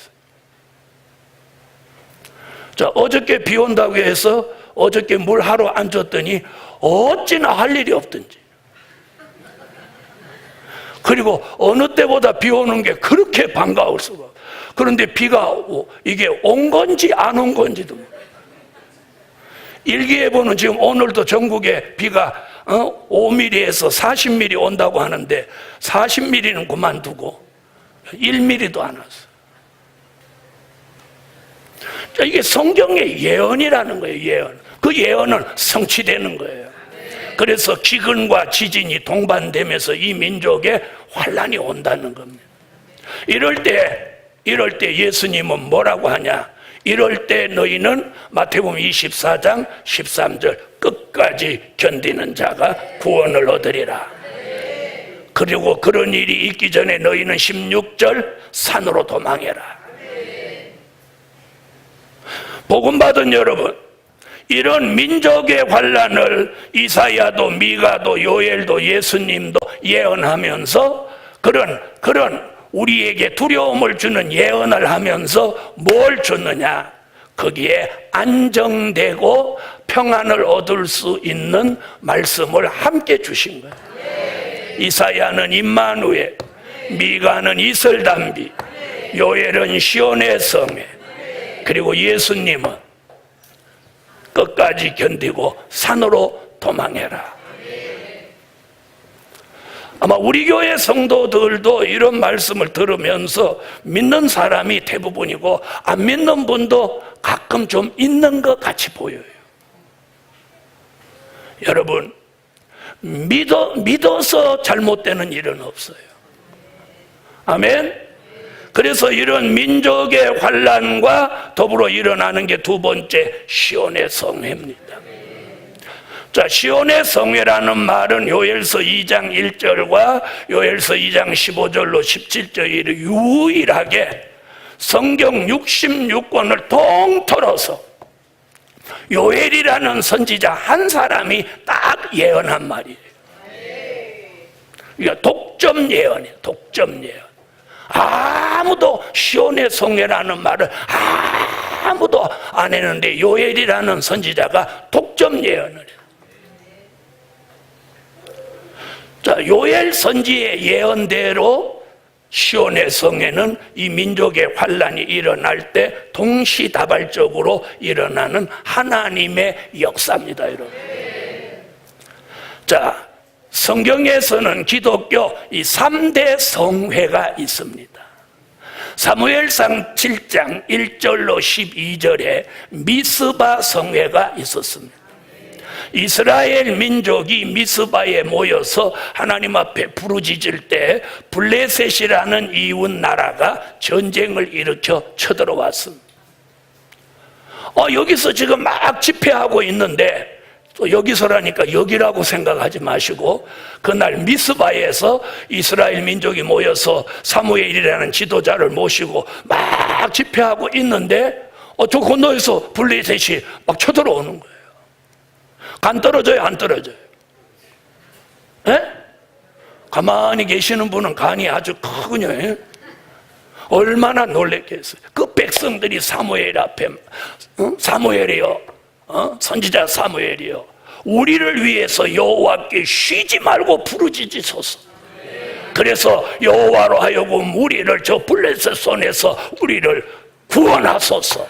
자, 어저께 비 온다고 해서 어저께 물 하루 안 줬더니 어찌나 할 일이 없든지. 그리고 어느 때보다 비 오는 게 그렇게 반가울 수가. 그런데 비가 이게 온 건지 안 온 건지도 모르겠어요. 일기예보는 지금 오늘도 전국에 비가 5mm에서 40mm 온다고 하는데 40mm는 그만두고 1mm도 안 왔어. 자, 이게 성경의 예언이라는 거예요. 예언. 그 예언은 성취되는 거예요. 그래서 기근과 지진이 동반되면서 이 민족에 환란이 온다는 겁니다. 이럴 때 예수님은 뭐라고 하냐? 이럴 때 너희는 마태복음 24장 13절 끝까지 견디는 자가 구원을 얻으리라. 그리고 그런 일이 있기 전에 너희는 16절 산으로 도망해라. 복음받은 여러분, 이런 민족의 환란을 이사야도 미가도 요엘도 예수님도 예언하면서 그런 우리에게 두려움을 주는 예언을 하면서 뭘 줬느냐? 거기에 안정되고 평안을 얻을 수 있는 말씀을 함께 주신 거예요. 이사야는 임마누엘, 미가는 이슬담비, 요엘은 시온의 성회, 그리고 예수님은 끝까지 견디고 산으로 도망해라. 아마 우리 교회 성도들도 이런 말씀을 들으면서 믿는 사람이 대부분이고 안 믿는 분도 가끔 좀 있는 것 같이 보여요. 여러분, 믿어서 잘못되는 일은 없어요. 아멘. 그래서 이런 민족의 환란과 더불어 일어나는 게 두 번째 시온의 성회입니다. 자, 시온의 성회라는 말은 요엘서 2장 1절과 요엘서 2장 15절로 17절이 유일하게 성경 66권을 통틀어서 요엘이라는 선지자 한 사람이 딱 예언한 말이에요. 이게 독점 예언이에요. 독점 예언. 아무도 시온의 성회라는 말을 아무도 안 했는데 요엘이라는 선지자가 독점 예언을 해요. 자, 요엘 선지의 예언대로 시온의 성회는 이 민족의 환란이 일어날 때 동시다발적으로 일어나는 하나님의 역사입니다, 여러분. 자, 성경에서는 기독교 이 3대 성회가 있습니다. 사무엘상 7장 1절로 12절에 미스바 성회가 있었습니다. 이스라엘 민족이 미스바에 모여서 하나님 앞에 부르짖을 때 블레셋이라는 이웃 나라가 전쟁을 일으켜 쳐들어왔습니다. 여기서 지금 막 집회하고 있는데 또 여기서라니까 여기라고 생각하지 마시고 그날 미스바에서 이스라엘 민족이 모여서 사무엘이라는 지도자를 모시고 막 집회하고 있는데 저 건너에서 블레셋이 막 쳐들어오는 거예요. 간 떨어져요, 안 떨어져요? 에? 가만히 계시는 분은 간이 아주 크군요. 얼마나 놀랬겠어요. 그 백성들이 사무엘 앞에 사무엘이요, 선지자 사무엘이요, 우리를 위해서 여호와께 쉬지 말고 부르짖으소서. 그래서 여호와로 하여금 우리를 저 블레셋 손에서 우리를 구원하소서.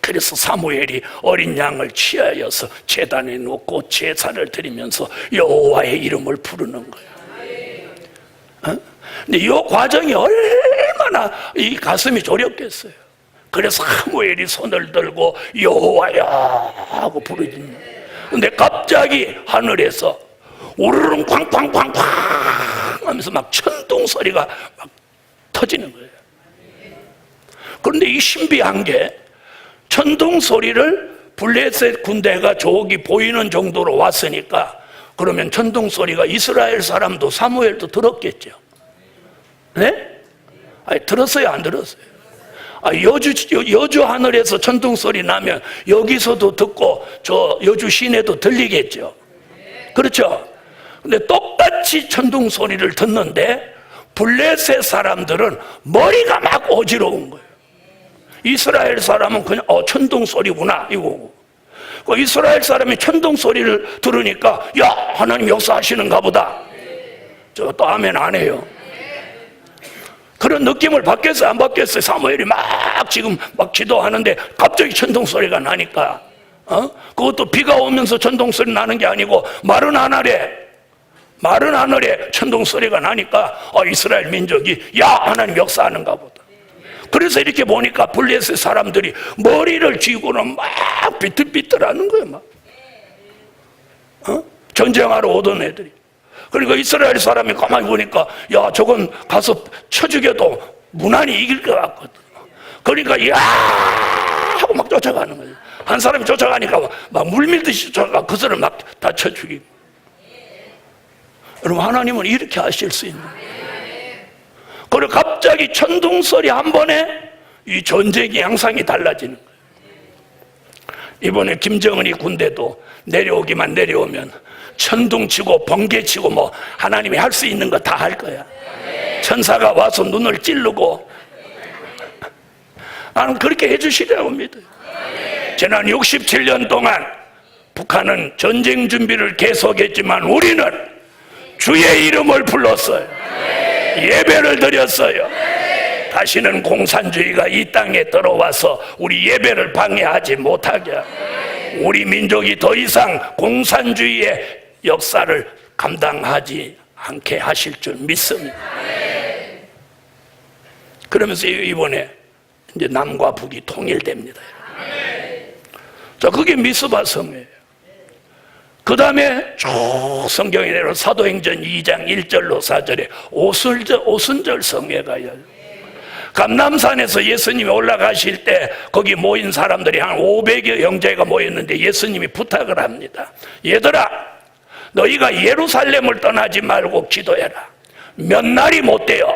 그래서 사무엘이 어린 양을 취하여서 제단에 놓고 제사를 드리면서 여호와의 이름을 부르는 거예요. 근데 이 과정이 얼마나 이 가슴이 저렸겠어요. 그래서 사무엘이 손을 들고 여호와야 하고 부르짖는. 근데 갑자기 하늘에서 우르릉 쾅쾅쾅쾅 하면서 막 천둥 소리가 막 터지는 거예요. 그런데 이 신비한 게, 천둥 소리를 블레셋 군대가 저기 보이는 정도로 왔으니까, 그러면 천둥 소리가 이스라엘 사람도 사무엘도 들었겠죠. 네? 아니, 들었어요, 안 들었어요? 여주 하늘에서 천둥 소리 나면 여기서도 듣고 저 여주 시내도 들리겠죠. 그렇죠? 근데 똑같이 천둥 소리를 듣는데 블레셋 사람들은 머리가 막 어지러운 거예요. 이스라엘 사람은 그냥 천둥 소리구나 이거고, 그 이스라엘 사람이 천둥 소리를 들으니까 야, 하나님 역사하시는가 보다. 저 또 아멘 안 해요. 그런 느낌을 받겠어요, 안 받겠어요? 사무엘이 막 지금 막 기도하는데 갑자기 천둥 소리가 나니까, 그것도 비가 오면서 천둥 소리 나는 게 아니고 마른 하늘에 천둥 소리가 나니까 이스라엘 민족이 야, 하나님 역사하는가 보다. 그래서 이렇게 보니까 블레셋 사람들이 머리를 쥐고는 막 비틀비틀하는 거예요, 막. 전쟁하러 오던 애들이. 그러니까 이스라엘 사람이 가만히 보니까 야, 저건 가서 쳐 죽여도 무난히 이길 것 같거든. 그러니까 야 하고 막 쫓아가는 거예요. 한 사람이 쫓아가니까 막 물밀듯이 쫓아가 그 사람 막 다 쳐 죽이고. 여러분, 하나님은 이렇게 하실 수 있는 거예요. 그리고 갑자기 천둥 소리 한 번에 이 전쟁의 양상이 달라지는 거예요. 이번에 김정은이 군대도 내려오기만 내려오면 천둥 치고 번개 치고 뭐 하나님이 할 수 있는 거 다 할 거야. 천사가 와서 눈을 찌르고. 나는 그렇게 해주시려고 믿어요. 지난 67년 동안 북한은 전쟁 준비를 계속했지만 우리는 주의 이름을 불렀어요. 예배를 드렸어요. 다시는 공산주의가 이 땅에 들어와서 우리 예배를 방해하지 못하게, 우리 민족이 더 이상 공산주의의 역사를 감당하지 않게 하실 줄 믿습니다. 그러면서 이번에 이제 남과 북이 통일됩니다. 자, 그게 미스바 성회예요. 그 다음에 쭉 성경에 내려 사도행전 2장 1절로 4절에 오순절 성회가 열려요. 감람산에서 예수님이 올라가실 때 거기 모인 사람들이 한 500여 형제가 모였는데 예수님이 부탁을 합니다. 얘들아, 너희가 예루살렘을 떠나지 말고 기도해라. 몇 날이 못 돼요.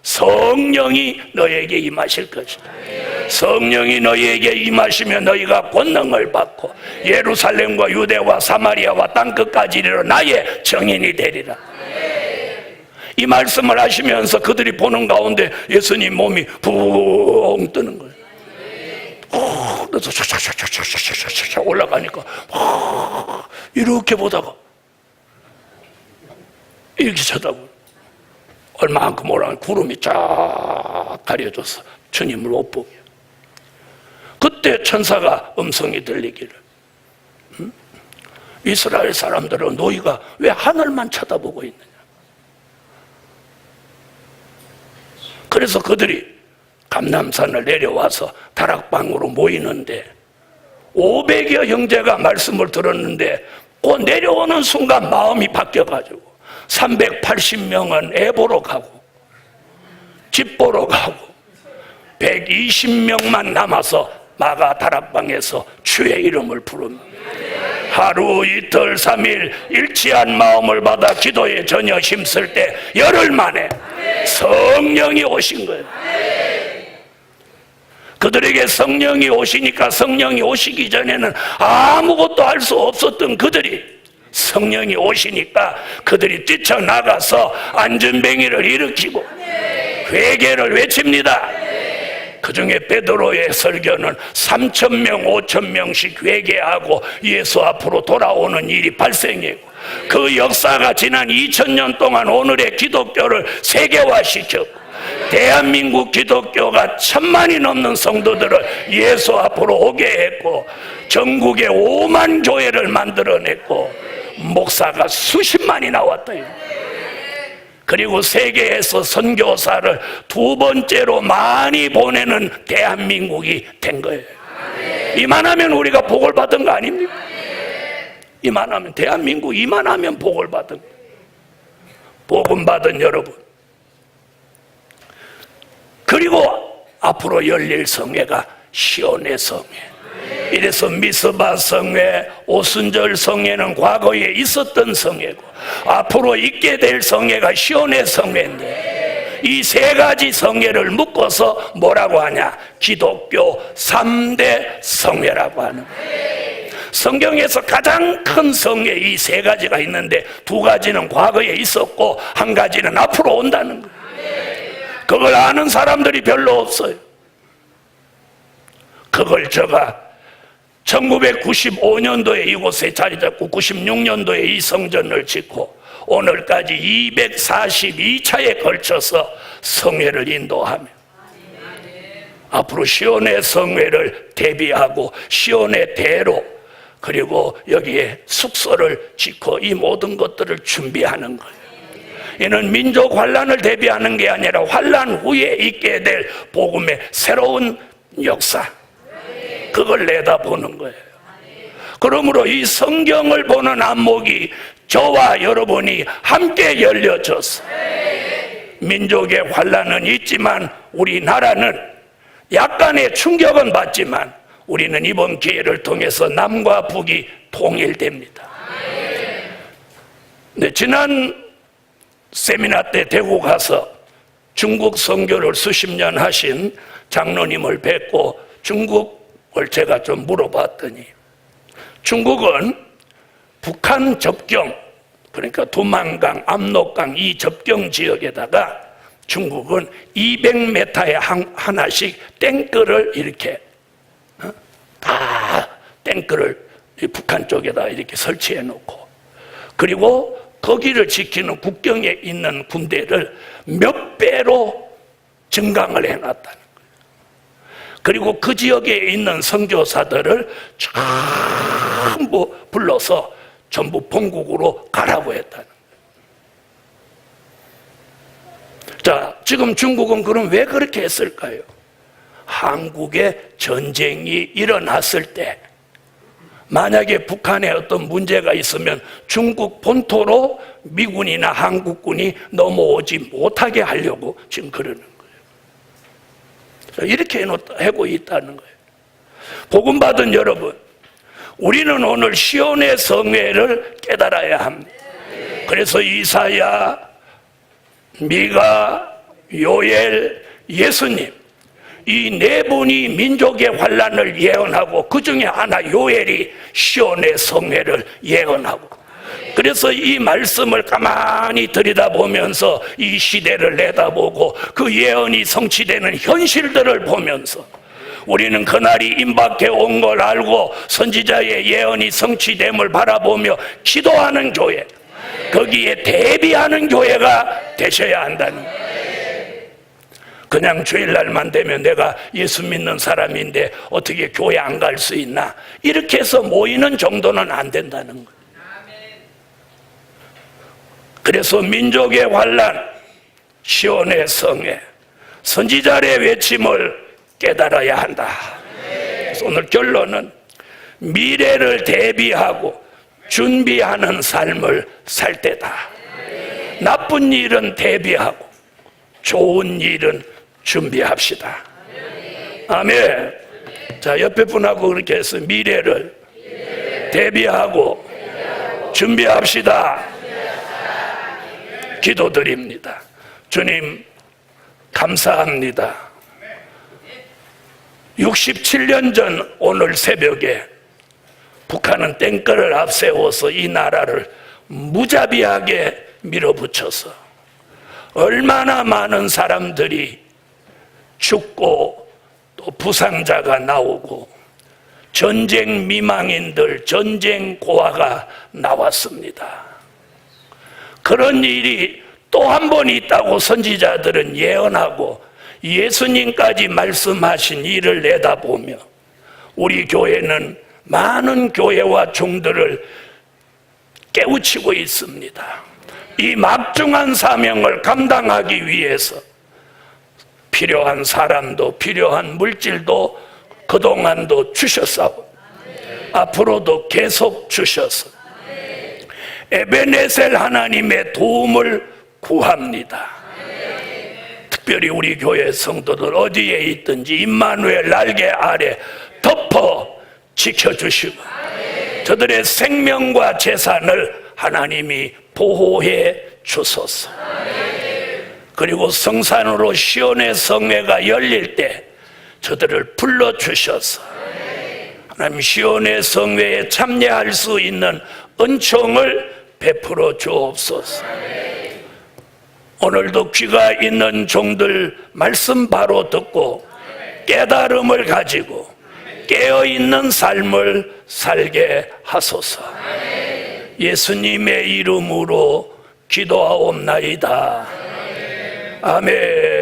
성령이 너희에게 임하실 것이다. 성령이 너희에게 임하시면 너희가 권능을 받고 예루살렘과 유대와 사마리아와 땅끝까지 이르러 나의 증인이 되리라. 이 말씀을 하시면서 그들이 보는 가운데 예수님 몸이 붕 뜨는 거예요. 그래서 샥샥샥샥샥샥샥 올라가니까 이렇게 보다가 이렇게 쳐다보고 얼마만큼 올라가면 구름이 쫙 가려져서 주님을 못 보게. 그때 천사가 음성이 들리기를, 이스라엘 사람들은 너희가 왜 하늘만 쳐다보고 있느냐. 그래서 그들이 감람산을 내려와서 다락방으로 모이는데 500여 형제가 말씀을 들었는데 그 내려오는 순간 마음이 바뀌어가지고 380명은 애보러 가고 집 보러 가고 120명만 남아서 마가 다락방에서 주의 이름을 부릅니다. 하루 이틀 3일 일치한 마음을 받아 기도에 전혀 힘쓸 때 열흘 만에 성령이 오신 거예요. 그들에게 성령이 오시니까 성령이 오시기 전에는 아무것도 할 수 없었던 그들이 성령이 오시니까 그들이 뛰쳐나가서 안전뱅이를 일으키고 회개를 외칩니다. 그중에 베드로의 설교는 3,000명, 5,000명씩 회개하고 예수 앞으로 돌아오는 일이 발생했고, 그 역사가 지난 2000년 동안 오늘의 기독교를 세계화시켰고, 대한민국 기독교가 1000만이 넘는 성도들을 예수 앞으로 오게 했고, 전국에 5만 교회를 만들어냈고, 목사가 수십만이 나왔다. 그리고 세계에서 선교사를 두 번째로 많이 보내는 대한민국이 된 거예요. 이만하면 우리가 복을 받은 거 아닙니까? 이만하면, 대한민국 이만하면 복을 받은 거예요. 복음 받은 여러분, 그리고 앞으로 열릴 성회가 시온의 성회. 이래서 미스바 성회, 오순절 성회는 과거에 있었던 성회고, 앞으로 있게 될 성회가 시온의 성회인데, 이 세 가지 성회를 묶어서 뭐라고 하냐? 기독교 3대 성회라고 하는 거예요. 성경에서 가장 큰 성회 이 세 가지가 있는데, 두 가지는 과거에 있었고 한 가지는 앞으로 온다는 거예요. 그걸 아는 사람들이 별로 없어요. 그걸 제가 1995년도에 이곳에 자리 잡고 96년도에 이 성전을 짓고 오늘까지 242차에 걸쳐서 성회를 인도하며, 앞으로 시온의 성회를 대비하고 시온의 대로, 그리고 여기에 숙소를 짓고 이 모든 것들을 준비하는 거예요. 이는 민족 환란을 대비하는 게 아니라 환란 후에 있게 될 복음의 새로운 역사, 그걸 내다보는 거예요. 그러므로 이 성경을 보는 안목이 저와 여러분이 함께 열려져서, 민족의 환란은 있지만 우리나라는 약간의 충격은 받지만 우리는 이번 기회를 통해서 남과 북이 통일됩니다. 네, 지난 세미나 때 대구 가서 중국 선교를 수십 년 하신 장로님을 뵙고 중국을 제가 좀 물어봤더니, 중국은 북한 접경, 그러니까 두만강, 압록강 이 접경 지역에다가 중국은 200m에 하나씩 탱크를 이렇게 다 탱크를 북한 쪽에다 이렇게 설치해 놓고, 그리고 거기를 지키는 국경에 있는 군대를 몇 배로 증강을 해놨다는 거예요. 그리고 그 지역에 있는 선교사들을 전부 불러서 전부 본국으로 가라고 했다는 거예요. 자, 지금 중국은 그럼 왜 그렇게 했을까요? 한국에 전쟁이 일어났을 때 만약에 북한에 어떤 문제가 있으면 중국 본토로 미군이나 한국군이 넘어오지 못하게 하려고 지금 그러는 거예요. 이렇게 하고 있다는 거예요. 복음 받은 여러분, 우리는 오늘 시온의 성회를 깨달아야 합니다. 그래서 이사야, 미가, 요엘, 예수님, 이 네 분이 민족의 환란을 예언하고, 그 중에 하나 요엘이 시온의 성회를 예언하고, 그래서 이 말씀을 가만히 들여다보면서 이 시대를 내다보고 그 예언이 성취되는 현실들을 보면서 우리는 그날이 임박해 온 걸 알고 선지자의 예언이 성취됨을 바라보며 기도하는 교회, 거기에 대비하는 교회가 되셔야 한다는 거예요. 그냥 주일날만 되면 내가 예수 믿는 사람인데 어떻게 교회 안 갈 수 있나, 이렇게 해서 모이는 정도는 안 된다는 거예요. 그래서 민족의 환란, 시온의 성회, 선지자의 외침을 깨달아야 한다. 그래서 오늘 결론은 미래를 대비하고 준비하는 삶을 살 때다. 나쁜 일은 대비하고 좋은 일은 준비합시다. 아멘. 자, 옆에 분하고 그렇게 해서 미래를 대비하고 준비합시다. 기도드립니다. 주님, 감사합니다. 67년 전 오늘 새벽에 북한은 땡크를 앞세워서 이 나라를 무자비하게 밀어붙여서 얼마나 많은 사람들이 죽고 또 부상자가 나오고 전쟁 미망인들, 전쟁 고아가 나왔습니다. 그런 일이 또 한 번 있다고 선지자들은 예언하고 예수님까지 말씀하신 일을 내다보며 우리 교회는 많은 교회와 종들을 깨우치고 있습니다. 이 막중한 사명을 감당하기 위해서 필요한 사람도 필요한 물질도 그동안도 주셨사오. 앞으로도 계속 주셔서 에베네셀 하나님의 도움을 구합니다. 특별히 우리 교회 성도들 어디에 있든지 임마누엘 날개 아래 덮어 지켜주시고 저들의 생명과 재산을 하나님이 보호해 주소서. 그리고 성산으로 시온의 성회가 열릴 때 저들을 불러주셔서 하나님 시온의 성회에 참여할 수 있는 은총을 베풀어 주옵소서. 오늘도 귀가 있는 종들 말씀 바로 듣고 깨달음을 가지고 깨어있는 삶을 살게 하소서. 예수님의 이름으로 기도하옵나이다. 아멘.